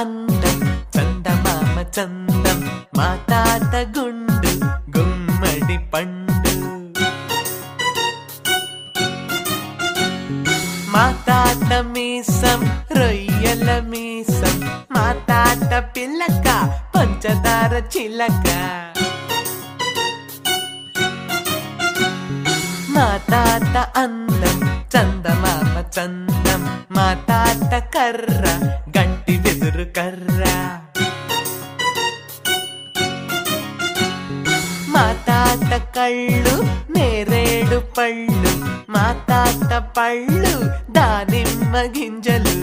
అందం చందమామ చందం మా తాత గుండు గుమ్మడి పండు మా తాత మీసం రొయ్యల మీసం మా తాత పిల్లక పంచదార చిలక మా తాత అందం చందమామ చందం మా తాత కర్ర గంటి వెదురు కర్ర మా తాత కళ్ళు నేరేడు పళ్ళు మా తాత పళ్ళు దానిమ్మ గింజలు